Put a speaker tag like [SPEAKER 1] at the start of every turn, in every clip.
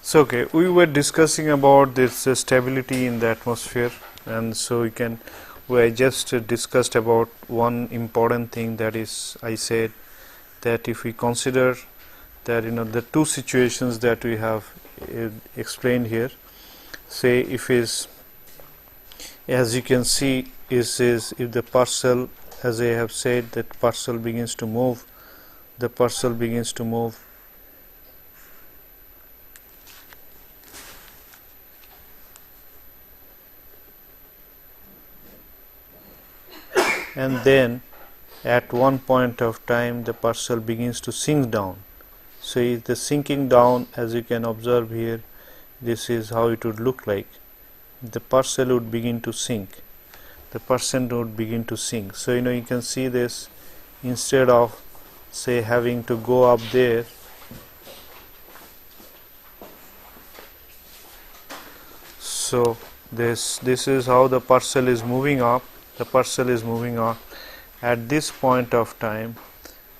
[SPEAKER 1] So, okay, we were discussing about this stability in the atmosphere, and so we just discussed about one important thing, that is, I said that if we consider that the two situations that we have explained here, say if is, as you can see, is if the parcel, as I have said, that parcel begins to move, the parcel begins to move, and then at one point of time the parcel begins to sink down. So if the sinking down, as you can observe here, this is how it would look like. The parcel would begin to sink, the person would begin to sink. So you can see this, instead of say having to go up there, so this is how the parcel is moving up. The parcel is moving up at this point of time.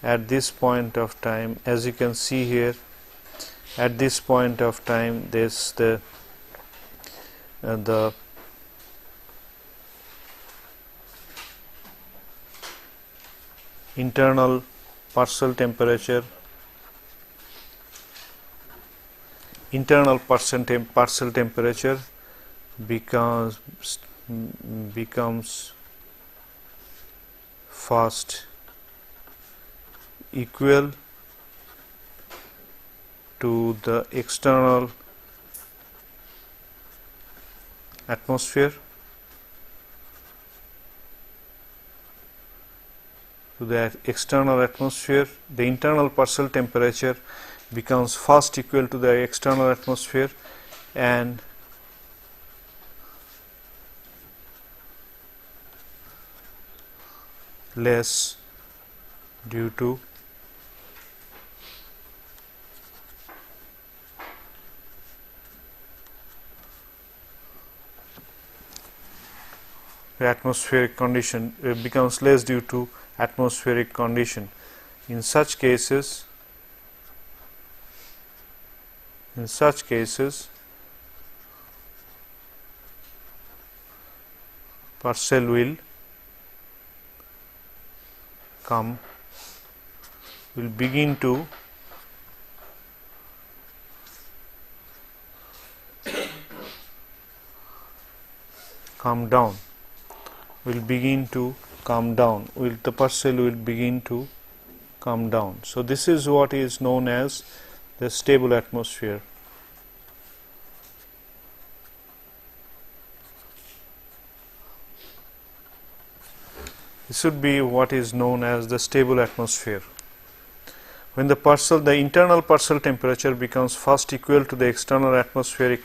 [SPEAKER 1] At this point of time, as you can see here, at this point of time, this the internal parcel temperature, parcel temperature becomes fast equal to the external atmosphere, the internal parcel temperature becomes fast equal to the external atmosphere, and less due to the atmospheric condition, becomes less due to atmospheric condition. In such cases, parcel will begin to come down, the parcel will begin to come down. So this is what is known as the stable atmosphere. This should be what is known as the stable atmosphere. When the internal parcel temperature becomes fast equal to the external atmospheric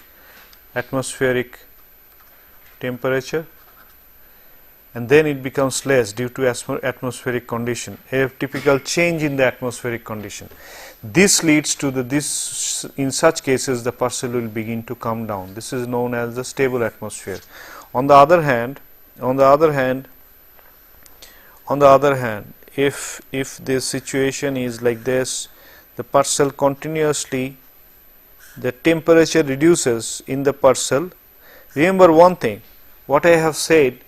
[SPEAKER 1] temperature, and then it becomes less due to atmospheric condition, a typical change in the atmospheric condition. This leads to in such cases the parcel will begin to come down. This is known as the stable atmosphere. On the other hand, if this situation is like this, the parcel continuously, the temperature reduces in the parcel. Remember one thing, what I have said,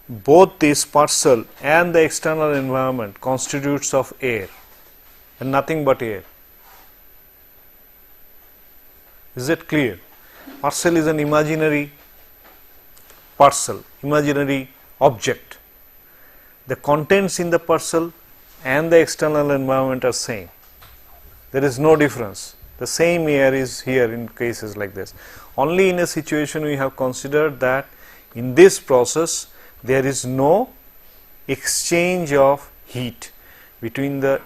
[SPEAKER 1] both this parcel and the external environment constitutes of air and nothing but air. Is it clear? Parcel is an imaginary object. The contents in the parcel and the external environment are same. There is no difference. The same air is here in cases like this. Only in a situation we have considered that in this process there is no exchange of heat between the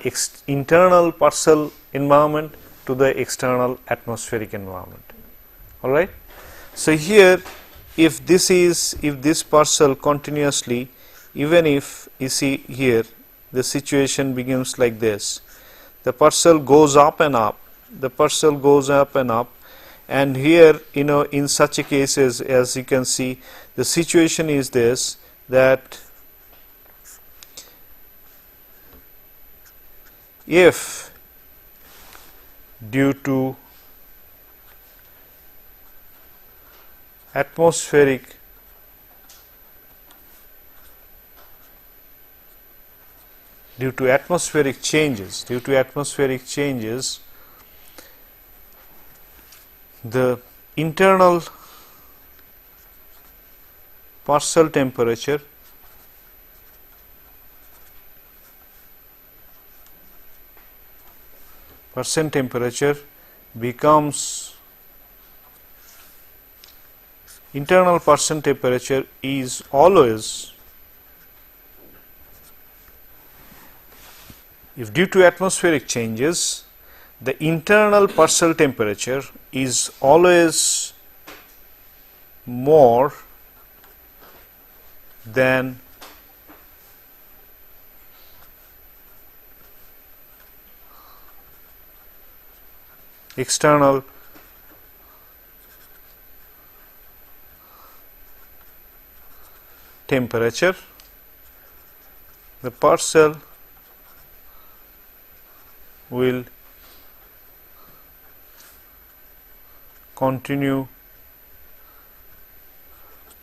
[SPEAKER 1] internal parcel environment to the external atmospheric environment. All right. So here, if this parcel continuously, even if you see here, the situation begins like this, the parcel goes up and up, and here in such a cases, as you can see, the situation is this, that if due to atmospheric due to atmospheric changes, the internal partial temperature becomes, internal percent temperature is always, if due to atmospheric changes, the internal partial temperature is always more than external temperature, the partial will continue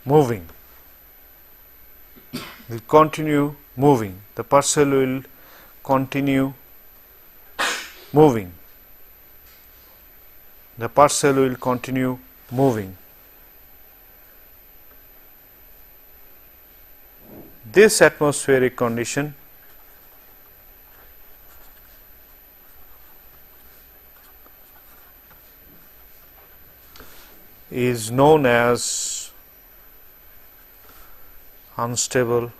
[SPEAKER 1] moving. The partial will continue moving. The partial will continue moving. This atmospheric condition is known as unstable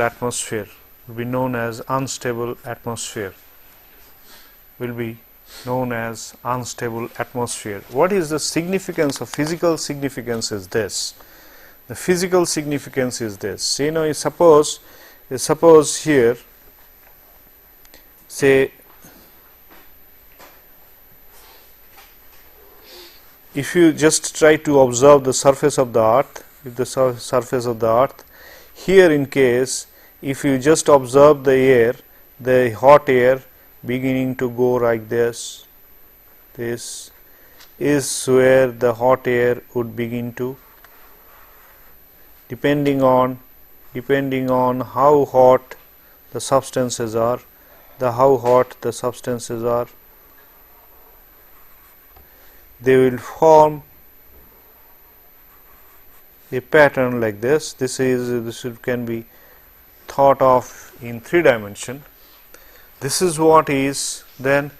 [SPEAKER 1] atmosphere, will be known as unstable atmosphere, What is the significance of physical significance is this? The physical significance is this. You know, suppose here, say, if you just try to observe the surface of the earth, here in case, if you just observe the air, the hot air beginning to go like this is where the hot air would begin to, depending on how hot the substances are, they will form a pattern like this. This can be thought of in 3 dimension. This is what is, then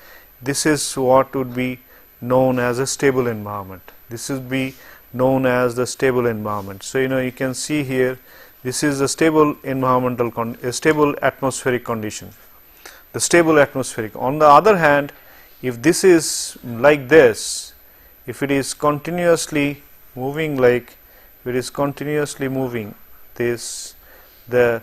[SPEAKER 1] this is what would be known as a stable environment. This would be known as the stable environment. So, you know, you can see here, this is a stable stable atmospheric condition. The stable atmospheric. On the other hand, if this is like this, if it is continuously moving, this, the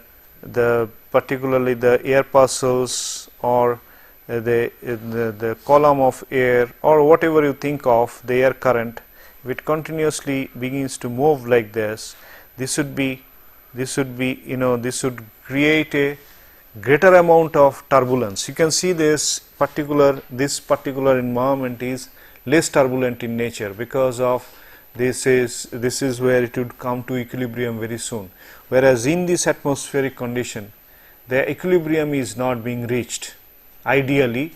[SPEAKER 1] particularly the air parcels or the column of air or whatever you think of, the air current, if it continuously begins to move like this, this would create a greater amount of turbulence. You can see this particular environment is less turbulent in nature, because of this is where it would come to equilibrium very soon, whereas in this atmospheric condition the equilibrium is not being reached ideally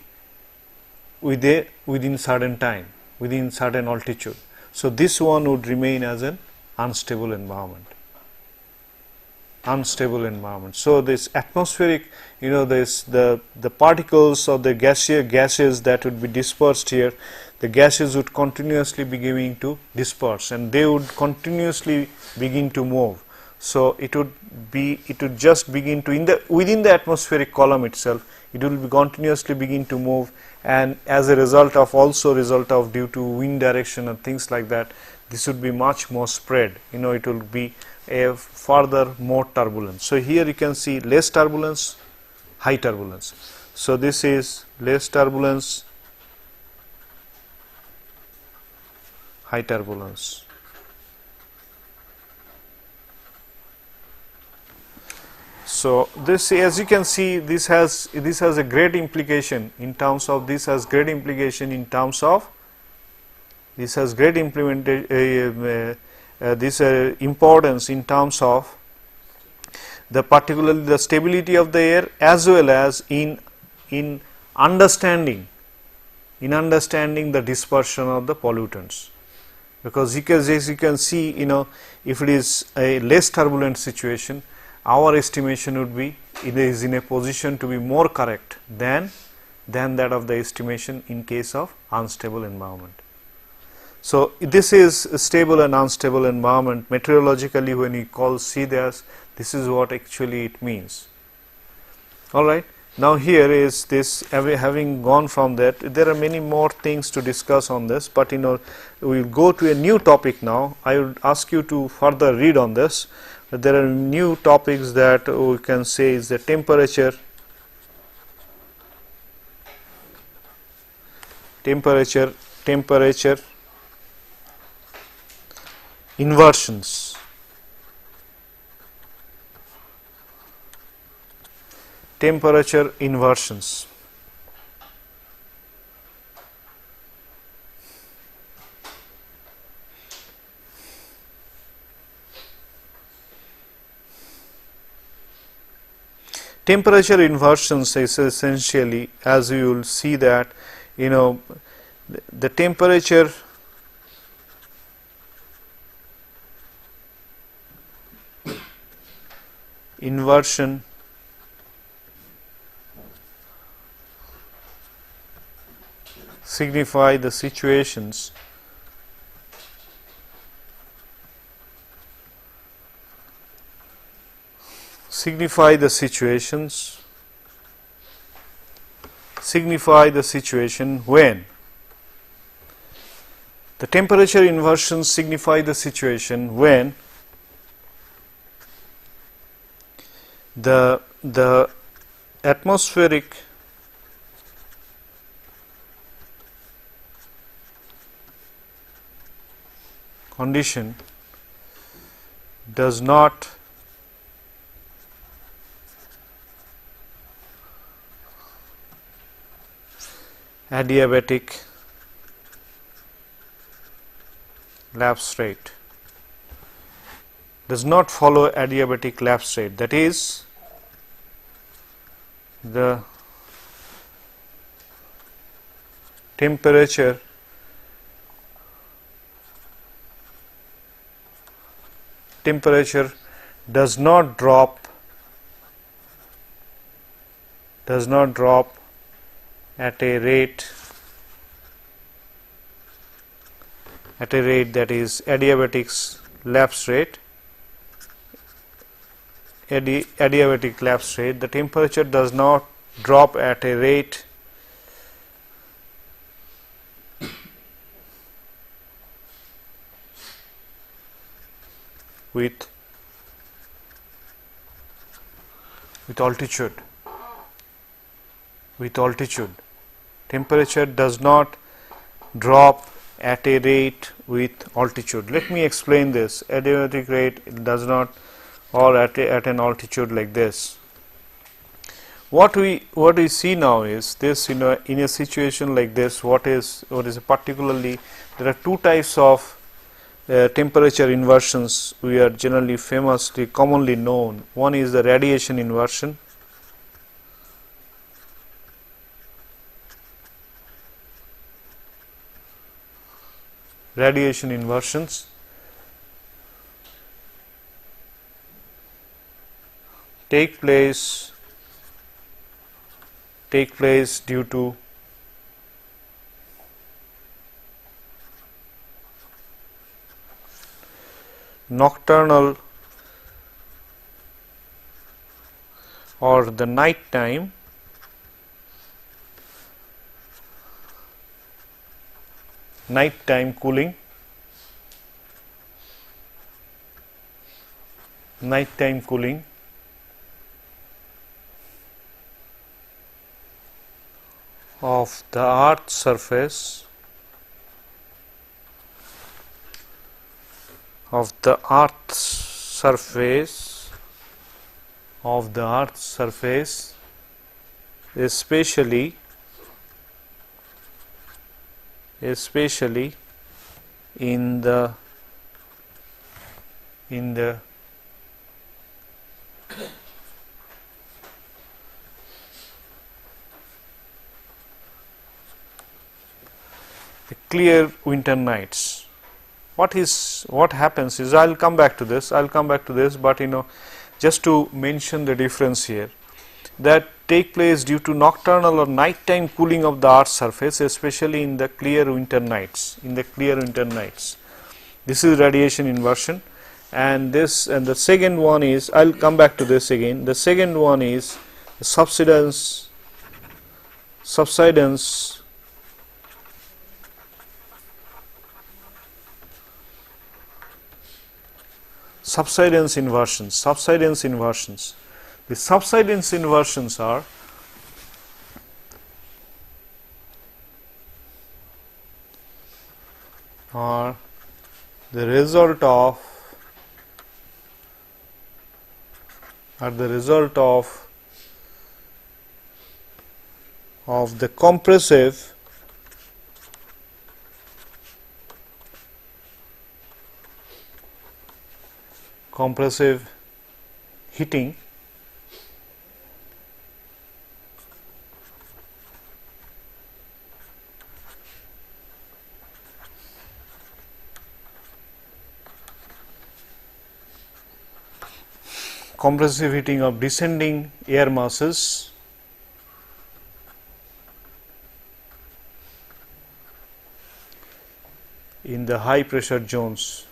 [SPEAKER 1] within certain time, within certain altitude. So this one would remain as an unstable environment. So this atmospheric, you know, the particles or the gases that would be dispersed here, the gases would continuously be beginning to disperse, and they would continuously begin to move. So it would just begin to, within the atmospheric column itself, it will be continuously begin to move, and as a result of due to wind direction and things like that, this would be much more spread. You know, it will be a further more turbulence. So here you can see less turbulence, high turbulence. So this is less turbulence, high turbulence. So this, as you can see, this has a great implication in terms of this has great implication in terms of this has great importance in terms of the particularly the stability of the air, as well as in understanding the dispersion of the pollutants. Because as you can see, if it is a less turbulent situation, our estimation would be it is in a position to be more correct than that of the estimation in case of unstable environment. So this is a stable and unstable environment. Meteorologically, when we see this is what actually it means. All right. Now here is this, having gone from that, there are many more things to discuss on this, but we will go to a new topic now. I would ask you to further read on this. There are new topics that we can say is the temperature inversions. Temperature inversions. Temperature inversions is essentially, as you will see that, the temperature inversion signify the situations when the temperature inversions signify the situation when the atmospheric condition does not adiabatic lapse rate, does not follow adiabatic lapse rate, that is the temperature does not drop at a rate that is adiabatic lapse rate. Adiabatic lapse rate, the temperature does not drop at a rate with altitude. Temperature does not drop at a rate with altitude. Let me explain this. Adiabatic rate does not, or at an altitude like this. What we see now is this, in a situation like this, what is particularly, there are two types of temperature inversions we are generally commonly known. One is the radiation inversion. Radiation inversions take place due to nocturnal or the night time cooling, of the Earth's surface of the earth's surface, especially in the clear winter nights. What happens is, I'll come back to this, but just to mention the difference here, that take place due to nocturnal or nighttime cooling of the earth's surface, especially in the clear winter nights. This is radiation inversion, and the second one is, I'll come back to this again, the second one is subsidence inversions. The subsidence inversions are the result of the compressive heating of descending air masses in the high pressure zones.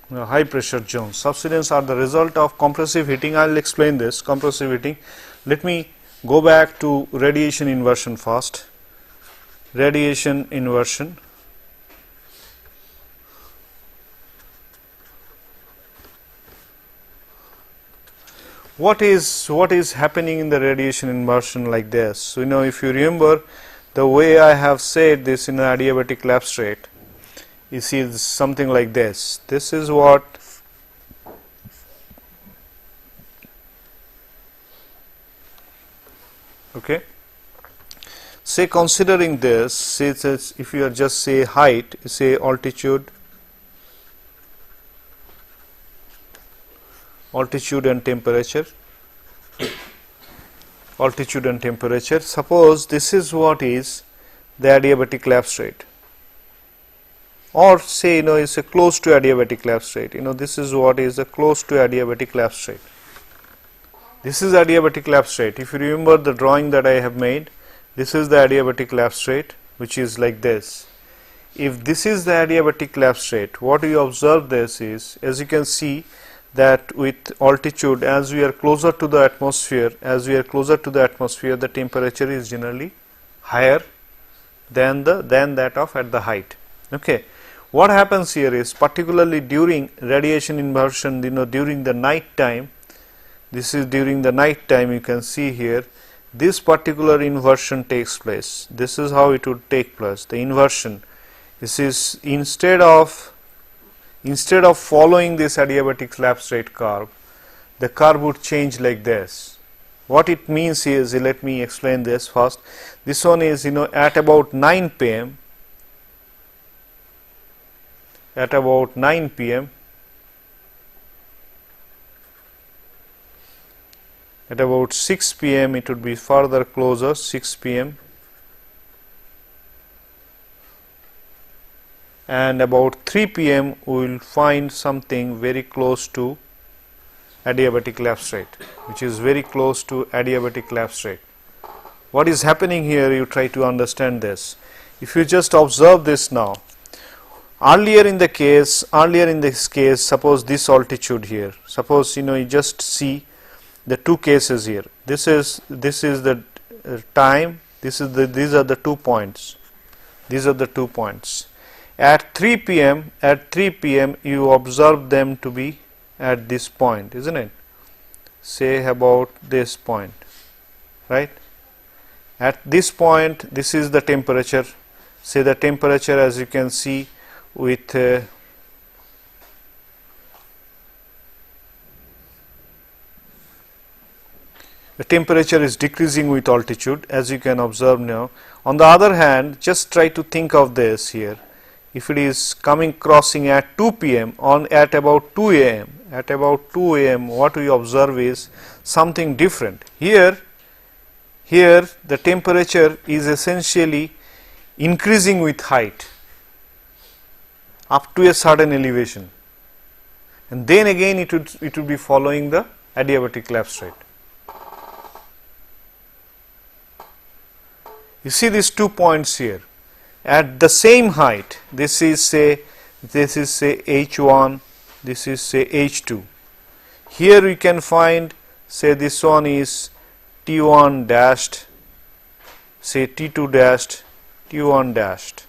[SPEAKER 1] High pressure zones. Subsidence are the result of compressive heating. I will explain this compressive heating. Let me go back to radiation inversion first. Radiation inversion. What is happening in the radiation inversion like this? So, if you remember the way I have said this in an adiabatic collapse rate, you see something like this. This is what say, considering this, say if you are just say height, say altitude and temperature. Suppose this is what is the adiabatic collapse rate, or say it's a close to adiabatic collapse rate. This is what is a close to adiabatic collapse rate. This is adiabatic collapse rate. If you remember the drawing that I have made, this is the adiabatic collapse rate, which is like this. If this is the adiabatic collapse rate, what we observe this is, as you can see, that with altitude, as we are closer to the atmosphere, the temperature is generally higher than that of at the height. Okay. What happens here is, particularly during radiation inversion, during the night time, this is during the night time, you can see here, this particular inversion takes place. This is how it would take place. The inversion, this is instead of following this adiabatic collapse rate curve, the curve would change like this. What it means is, let me explain this first. This one is, at about 9 p.m. At about 9 p.m. At about 6 p.m. it would be further closer, 6 p.m. and about 3 p.m. we will find something very close to adiabatic collapse rate, which is very close to adiabatic collapse rate. What is happening here, you try to understand this. If you just observe this now, earlier in this case, suppose this altitude here, suppose you just see the two cases here. This is the time, these are the 2 points. At 3 p.m. you observe them to be at this point, isn't it? Say about this point, right? At this point, this is the temperature. Say the temperature, as you can see, with the temperature is decreasing with altitude, as you can observe now. On the other hand, just try to think of this here. If it is crossing at 2 p.m. at about 2 a.m., what we observe is something different. Here the temperature is essentially increasing with height up to a certain elevation, and then again it would be following the adiabatic lapse rate. You see these 2 points here at the same height. This is say H1, this is say H2. Here we can find, say this one is T1 dashed, say T2 dashed, T1 dashed.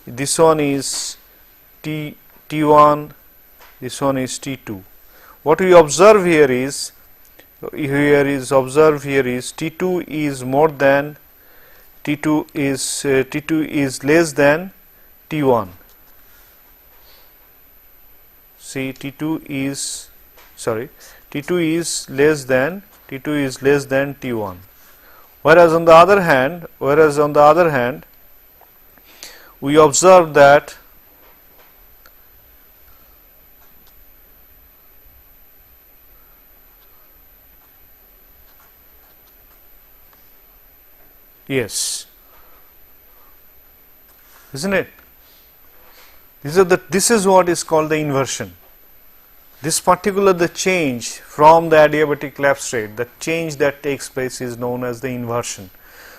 [SPEAKER 1] This one is T1, this one is T2. What we observe here is T2 is more than T2 is less than T1. See, T2 is less than T1. Whereas on the other hand, we observe that yes, isn't it? This is what is called the inversion. This particular the change from the adiabatic lapse rate, the change that takes place is known as the inversion.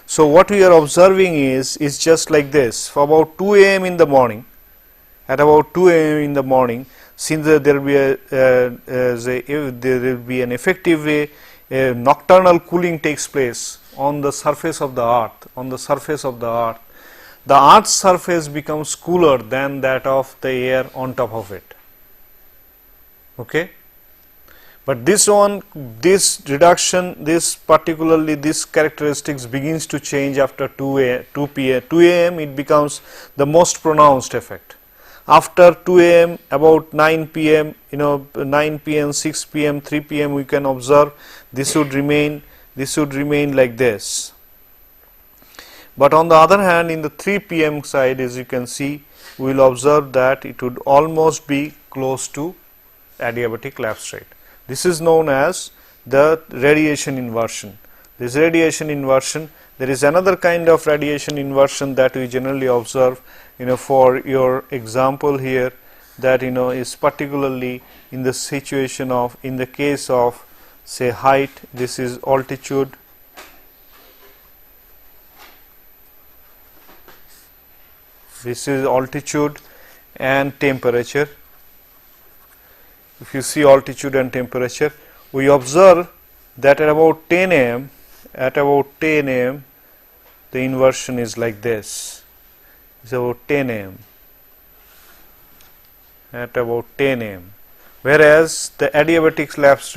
[SPEAKER 1] So what we are observing is just like this. For about 2 a.m. in the morning, at about 2 a.m. in the morning, since there will be an effective way, nocturnal cooling takes place on the surface of the earth. The earth's surface becomes cooler than that of the air on top of it. Okay, but this characteristics begins to change after 2 a.m. It becomes the most pronounced effect. After 2 a.m. about 9 p.m. 9 p.m., 6 p.m., 3 p.m. we can observe this would remain like this. But on the other hand, in the 3 p.m. side, as you can see, we will observe that it would almost be close to adiabatic lapse rate. This is known as the radiation inversion. This radiation inversion, there is another kind of radiation inversion that we generally observe, for your example here, that is particularly in the situation of, in the case of say height, this is altitude, and temperature. If you see altitude and temperature, we observe that at about 10 a.m. the inversion is like this. It's about 10 a.m. at about 10 a.m. Whereas the adiabatic lapse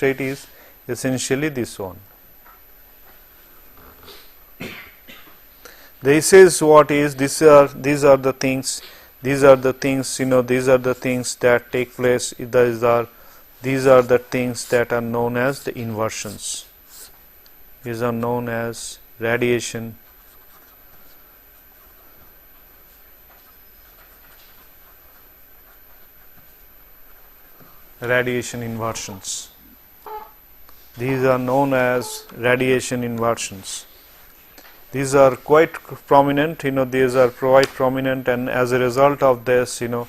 [SPEAKER 1] rate is essentially this one. This is what is, these are the things that take place. These are the things that are known as the inversions. These are known as radiation inversions. These are known as radiation inversions. These are quite prominent, these are quite prominent, and as a result of this, you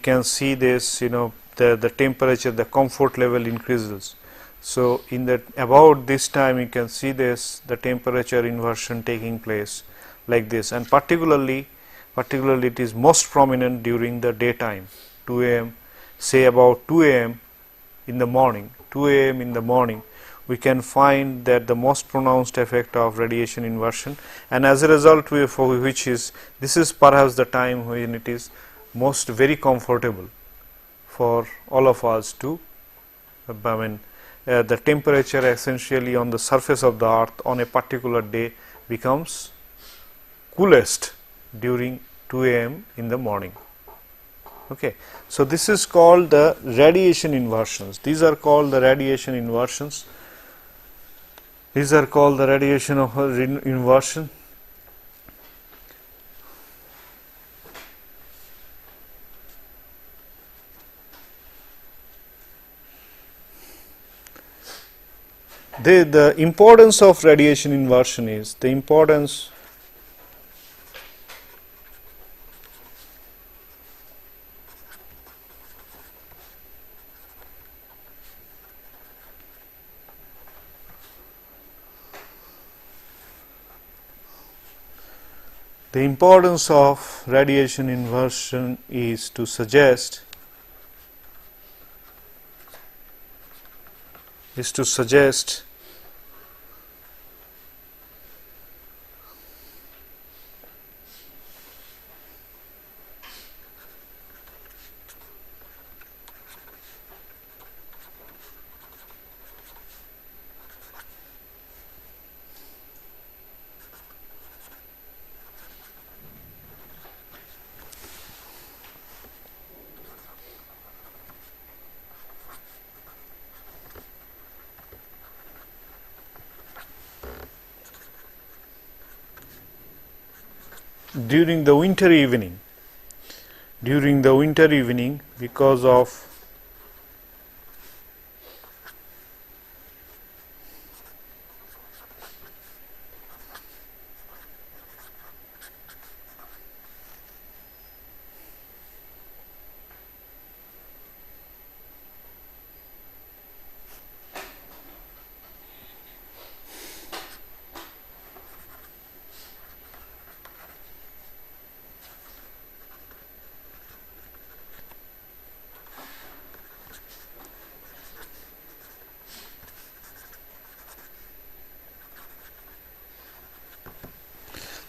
[SPEAKER 1] can see this, the temperature, the comfort level increases. So in that about this time, you can see this, the temperature inversion taking place like this, and particularly it is most prominent during the daytime, 2 a.m. say about 2 a.m. in the morning, we can find that the most pronounced effect of radiation inversion, and as a result this is perhaps the time when it is very comfortable for all of us to the temperature essentially on the surface of the earth on a particular day becomes coolest during 2 a.m. in the morning. Okay. So, this is called the radiation inversions. These are called the radiation inversions. These are called the radiation of inversion. The importance of radiation inversion is the importance of radiation inversion is to suggest during the winter evening, because of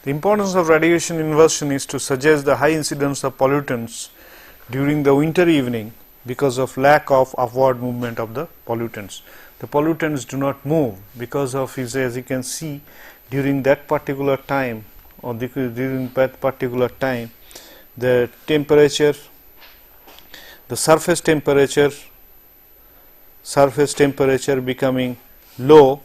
[SPEAKER 1] the importance of radiation inversion is to suggest the high incidence of pollutants during the winter evening because of lack of upward movement of the pollutants. The pollutants do not move because of, as you can see, during that particular time during that particular time, the temperature, the surface temperature becoming low,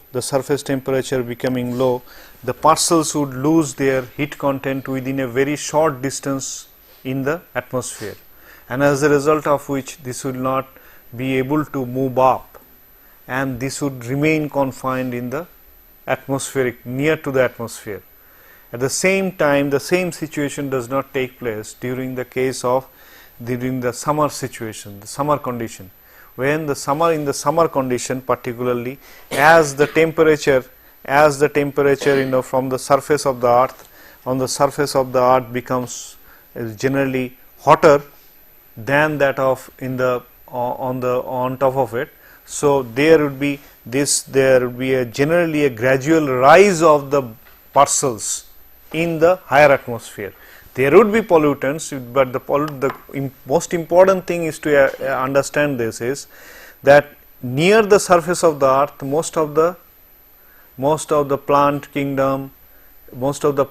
[SPEAKER 1] the parcels would lose their heat content within a very short distance in the atmosphere, and as a result of which this will not be able to move up, and this would remain confined in the atmospheric, near to the atmosphere. At the same time, the same situation does not take place during the case of during the summer situation, the summer condition. When the summer condition, particularly as the temperature from the surface of the earth, on the surface of the earth becomes generally hotter than that of on top of it. So there would be generally a gradual rise of the parcels in the higher atmosphere. There would be pollutants, but the most important thing is to understand this is that near the surface of the earth, most of the plant kingdom, most of the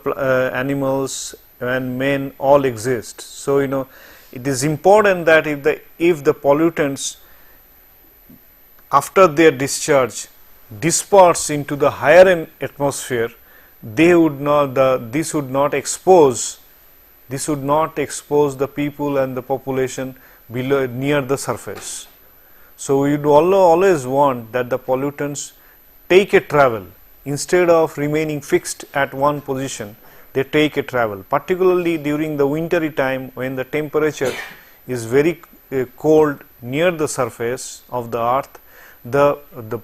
[SPEAKER 1] animals and men all exist. So it is important that if the pollutants after their discharge disperse into the higher atmosphere, this would not expose the people and the population below, near the surface. So we would always want that the pollutants take a travel instead of remaining fixed at one position. They take a travel, particularly during the wintry time when the temperature is very cold near the surface of the earth. The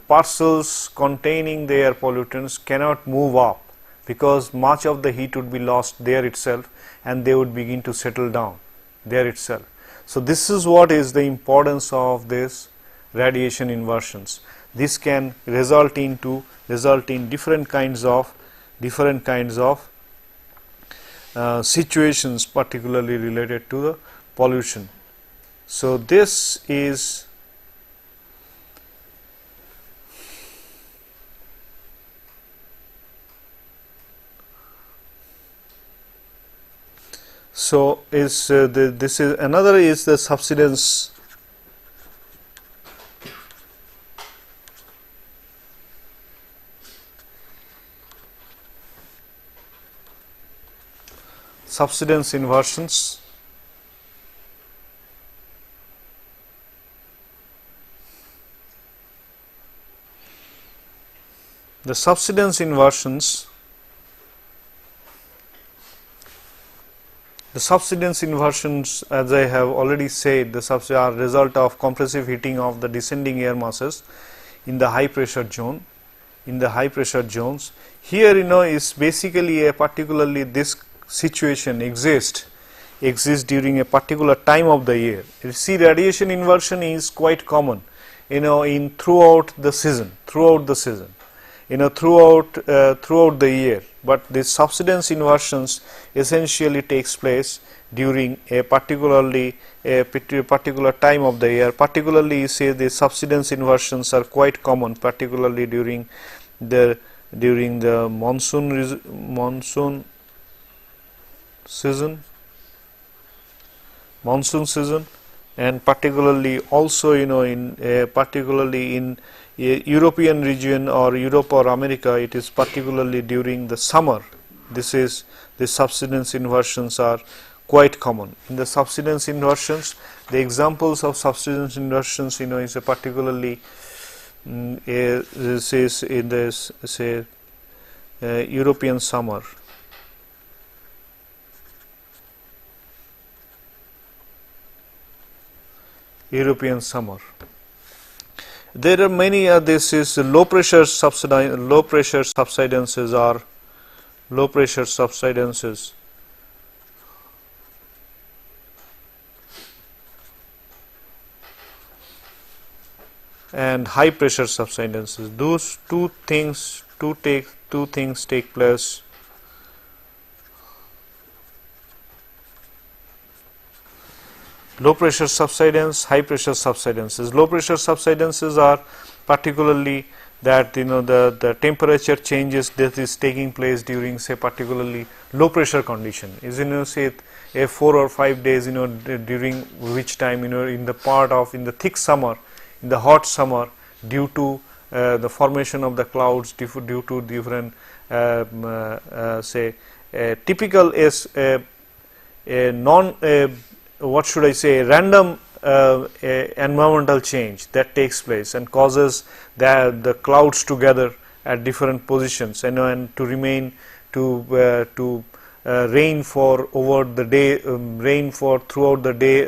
[SPEAKER 1] parcels containing the air pollutants cannot move up because much of the heat would be lost there itself, and they would begin to settle down there itself. So this is what is the importance of this radiation inversions. This can result in different kinds of situations, particularly related to the pollution. So this is So, is this is another is the subsidence inversions. The subsidence inversions, as I have already said, the are result of compressive heating of the descending air masses in the high pressure zone. In the high pressure zones, here is basically a particularly this situation exists during a particular time of the year. You see, radiation inversion is quite common in throughout the season, throughout the year, but the subsidence inversions essentially takes place during a particular time of the year. Particularly, you say the subsidence inversions are quite common, particularly during the monsoon season, and particularly also particularly in European region or Europe or America, it is particularly during the summer. This is the subsidence inversions are quite common. In the subsidence inversions, the examples of subsidence inversions is a particularly this is in this European summer. There are many. This is low pressure subsidences or low pressure subsidences. And high pressure subsidences. Those two things take place. Low pressure subsidence, high pressure subsidences. Low pressure subsidences are particularly that the temperature changes that is taking place during, say, particularly low pressure condition. Is say a 4 or 5 days during which time in the part of in the thick summer, in the hot summer, due to the formation of the clouds, due to different say typical is a what should I say, random environmental change that takes place and causes the clouds to gather at different positions and to remain to rain for over the day, rain for throughout the day,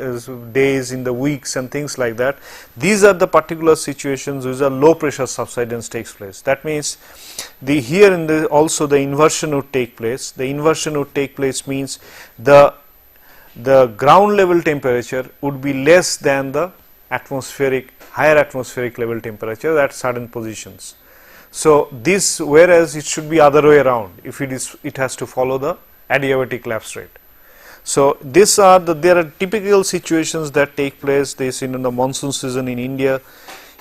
[SPEAKER 1] days in the weeks and things like that. These are the particular situations which are low pressure subsidence takes place. That means here in the also the inversion would take place. The inversion would take place means the ground level temperature would be less than the higher atmospheric level temperature at certain positions. So this, whereas it should be other way around, if it has to follow the adiabatic lapse rate. So there are typical situations that take place. This in the monsoon season in India,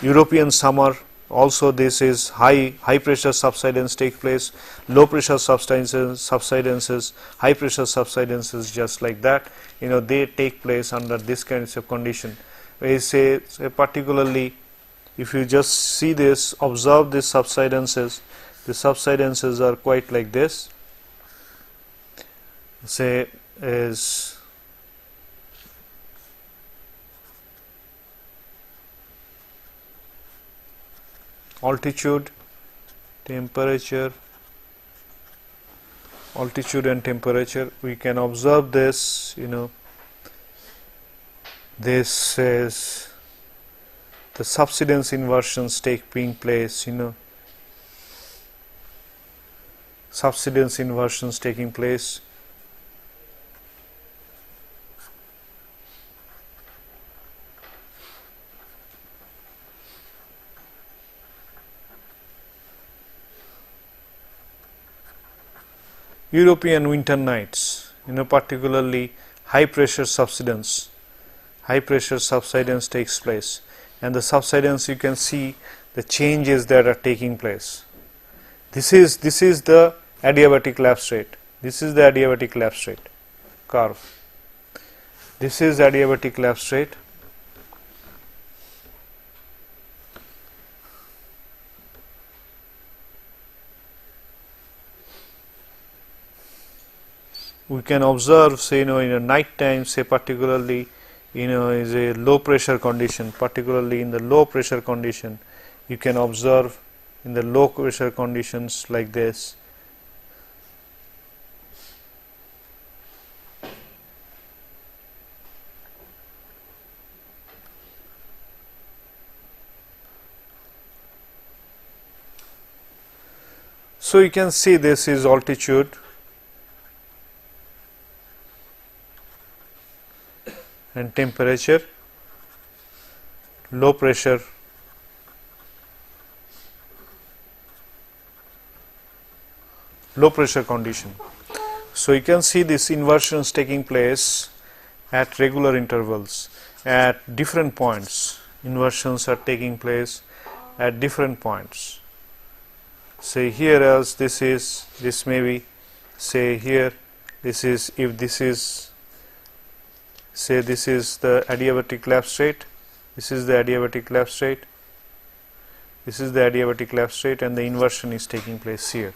[SPEAKER 1] European summer. Also, this is high pressure subsidence take place, low pressure subsidences, high pressure subsidences, just like that. They take place under this kinds of condition. We say particularly, if you just see this, observe these subsidences. The subsidences are quite like this. Say is altitude, temperature, altitude and temperature. We can observe this. This is the subsidence inversions taking place. Subsidence inversions taking place. European winter nights, particularly high pressure subsidence takes place, and the subsidence, you can see the changes that are taking place. This is the adiabatic lapse rate. This is the adiabatic lapse rate. curve. This is adiabatic lapse rate. We can observe, say, in a night time, say particularly, is a low pressure condition, particularly in the low pressure condition, you can observe in the low pressure conditions like this. So you can see this is altitude, and temperature, low pressure, condition. So you can see this inversions taking place at regular intervals at different points. Inversions are taking place at different points. Say here, as this may be, say here, this is, if this is, say this is the adiabatic lapse rate, this is the adiabatic lapse rate, this is the adiabatic lapse rate, and the inversion is taking place here.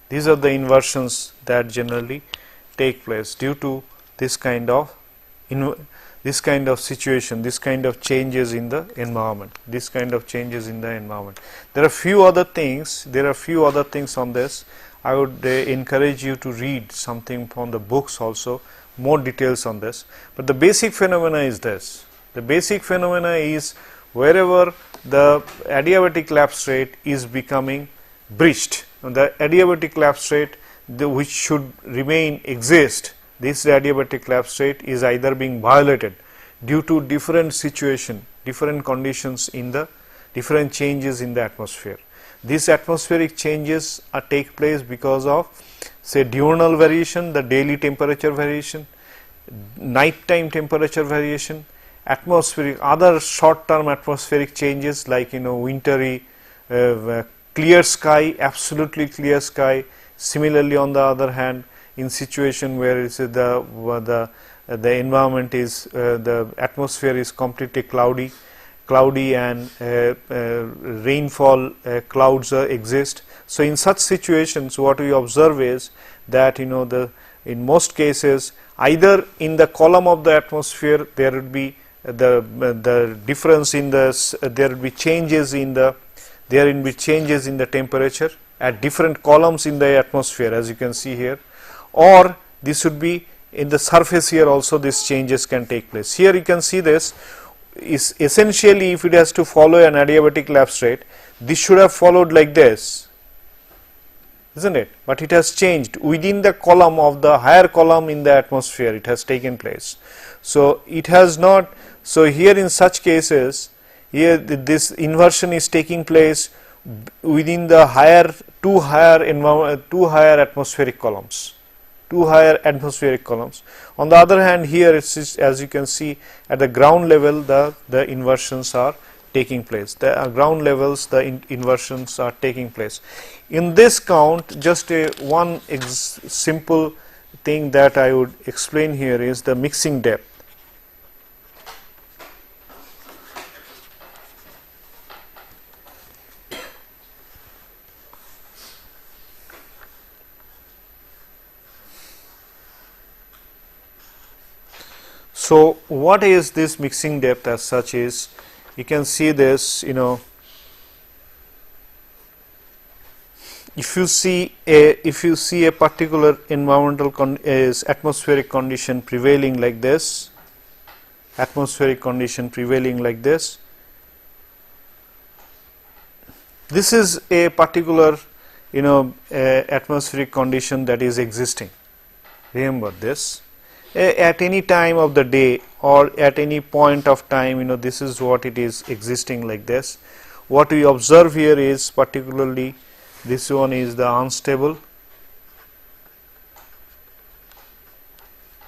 [SPEAKER 1] These are the inversions that generally take place due to this kind of situation, this kind of changes in the environment, There are few other things. On this. I would encourage you to read something from the books also, more details on this. But the basic phenomena is this. The basic phenomena is wherever the adiabatic lapse rate is becoming breached, the adiabatic lapse rate which should exist, this adiabatic lapse rate is either being violated due to different situation, different conditions in the different changes in the atmosphere. These atmospheric changes take place because of, say, diurnal variation, the daily temperature variation, nighttime temperature variation, atmospheric, other short term atmospheric changes like wintry, clear sky, absolutely clear sky. Similarly, on the other hand, in situation where the environment is, the atmosphere is completely cloudy and rainfall clouds exist. So in such situations, what we observe is that in most cases, either in the column of the atmosphere there would be the difference in there will be changes in the temperature at different columns in the atmosphere, as you can see here, or this would be in the surface here also. These changes can take place. Here you can see this is essentially, if it has to follow an adiabatic lapse rate, this should have followed like this, isn't it? But it has changed within the column of the higher column in the atmosphere. It has taken place. So it has not. So here in such cases, here this inversion is taking place within the two higher atmospheric columns. On the other hand, here it is, as you can see, at the ground level the inversions are taking place. The ground levels the inversions are taking place. In this count, just one simple thing that I would explain here is the mixing depth. So what is this mixing depth as such is, you can see this, if you see a particular environmental atmospheric condition prevailing like this, this is a particular atmospheric condition that is existing. Remember this. At any time of the day or at any point of time, this is what it is existing like this. What we observe here is particularly this one is the unstable,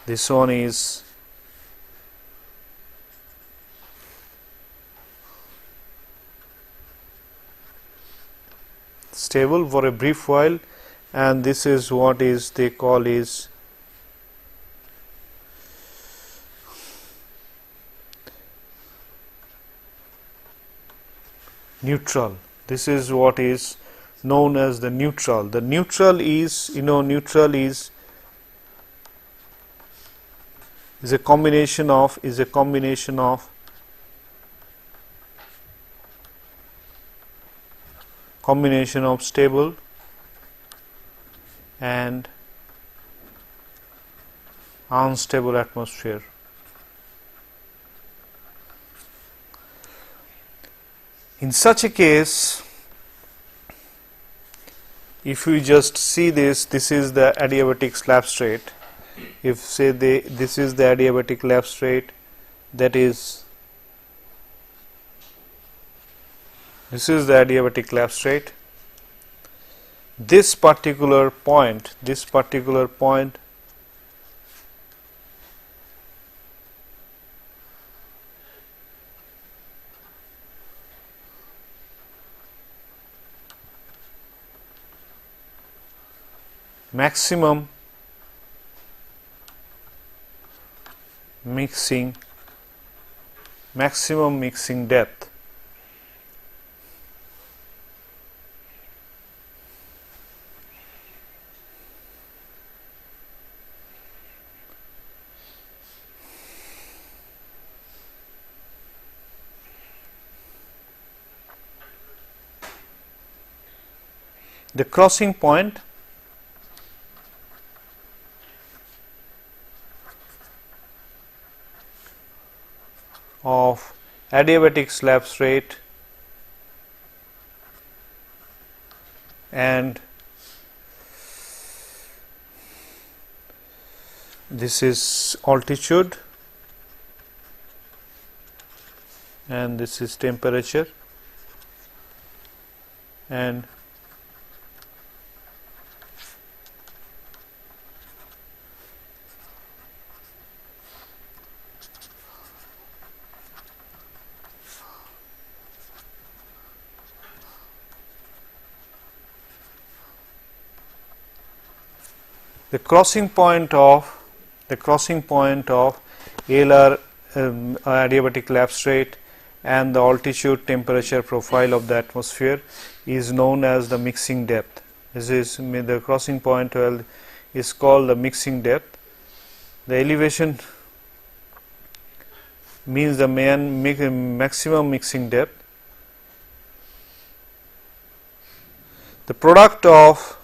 [SPEAKER 1] this one is stable for a brief while, and this is what is they call is neutral. This is what is known as the neutral. The neutral is, neutral is a combination of stable and unstable atmosphere. In such a case, if we just see this is the adiabatic substrate. If say this is the adiabatic substrate, that is, this is the adiabatic substrate. This particular point, maximum mixing depth. The crossing point of adiabatic substrate and this is altitude and this is temperature, and the crossing point of alar adiabatic substrate and the altitude temperature profile of the atmosphere is known as the mixing depth. This is the crossing point is called the mixing depth. The elevation means the maximum mixing depth. The product of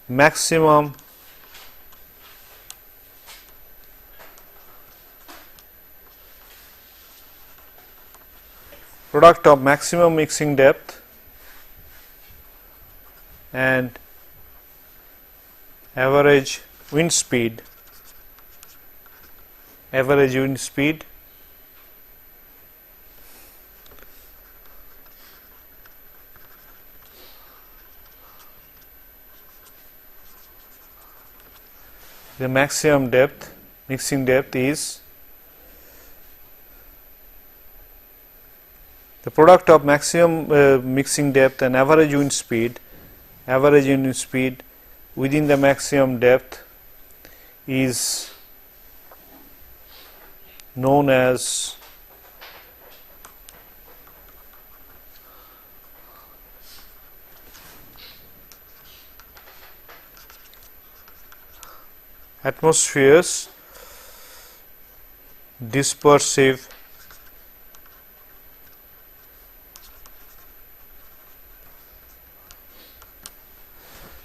[SPEAKER 1] maximum mixing depth and average wind speed the maximum mixing depth is the product of maximum mixing depth and average wind speed within the maximum depth is known as atmosphere's dispersive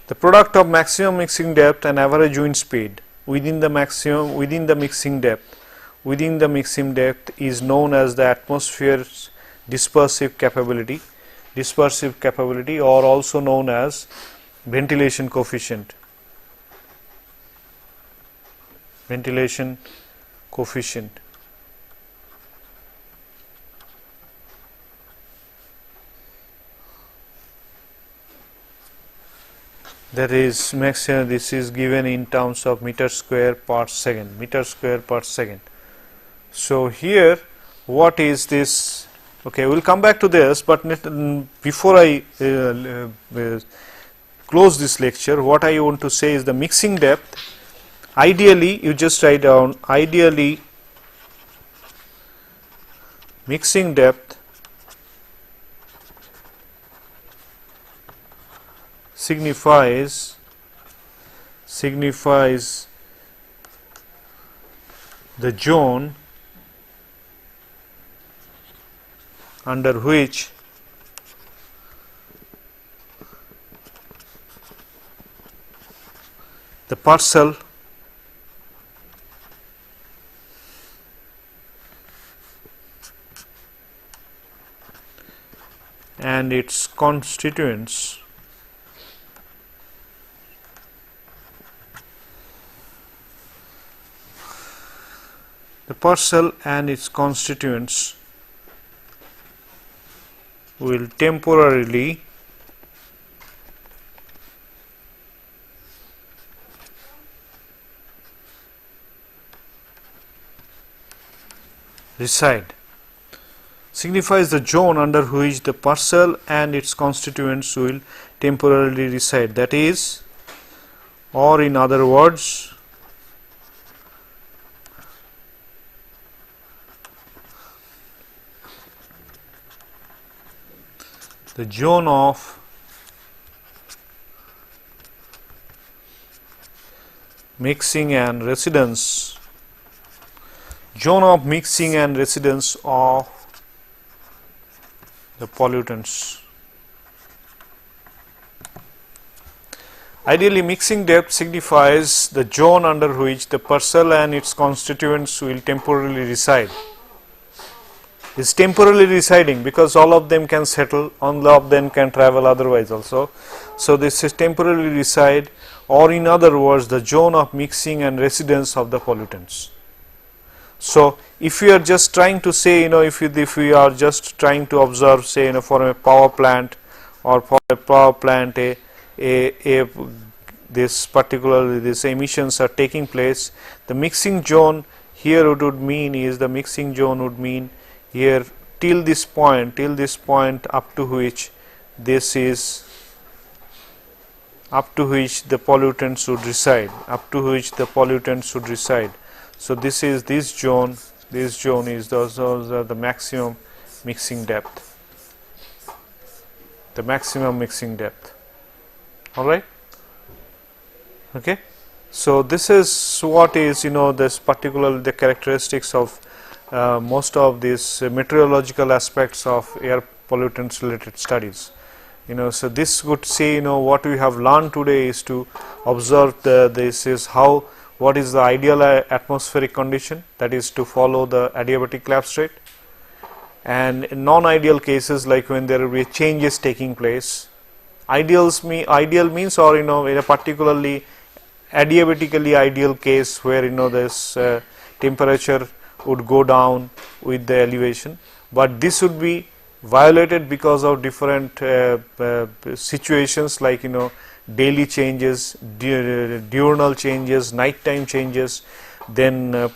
[SPEAKER 1] the product of maximum mixing depth and average wind speed within the mixing depth is known as the atmosphere's dispersive capability or also known as ventilation coefficient. That is maximum. This is given in terms of meter square per second. So here, what is this? Okay, we will come back to this, but before I close this lecture, what I want to say is the mixing depth. Ideally, you just write down, ideally Mixing depth signifies the zone under which the parcel and its constituents will temporarily reside. Signifies the zone under which the parcel and its constituents will temporarily reside. That is, or in other words, the zone of mixing and residence of the pollutants. Ideally, mixing depth signifies the zone under which the parcel and its constituents will temporarily reside. Is temporarily residing because all of them can settle, all of them can travel otherwise also. So this is temporarily reside, or in other words, the zone of mixing and residence of the pollutants. So if we are just trying to say, if we are just trying to observe, say, for a power plant, or for a power plant, these emissions are taking place, the mixing zone here would mean here till this point up to which the pollutants should reside, So this is this zone is those are the maximum mixing depth, all right. Okay, so this is what is this particular the characteristics of most of these meteorological aspects of air pollutants related studies. So this would say what we have learned today is to observe what is the ideal atmospheric condition, that is to follow the adiabatic collapse rate, and in non-ideal cases like when there will be changes taking place. Ideal means, or in a particularly adiabatically ideal case where this temperature would go down with the elevation, but this would be violated because of different situations like daily changes, diurnal changes, nighttime changes, then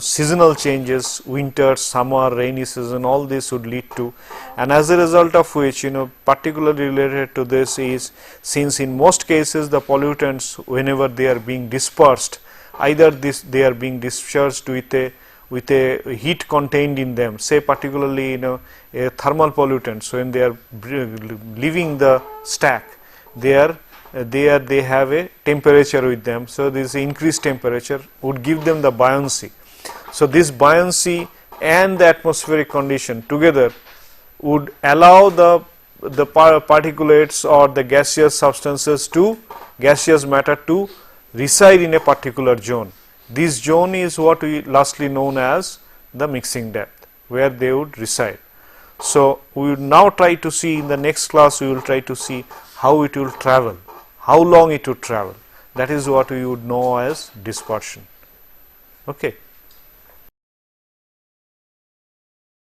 [SPEAKER 1] seasonal changes, winter, summer, rainy season, all this would lead to, and as a result of which particularly related to this is, since in most cases the pollutants whenever they are being dispersed, either they are being discharged with a heat contained in them, say particularly a thermal pollutants, when they are leaving the stack, they have a temperature with them, so this increased temperature would give them the buoyancy. So this buoyancy and the atmospheric condition together would allow the particulates or the gaseous matter to reside in a particular zone. This zone is what we lastly known as the mixing depth, where they would reside. So we will now try to see, in the next class we will try to see how it will travel, how long it would travel. That is what we would know as dispersion. Okay.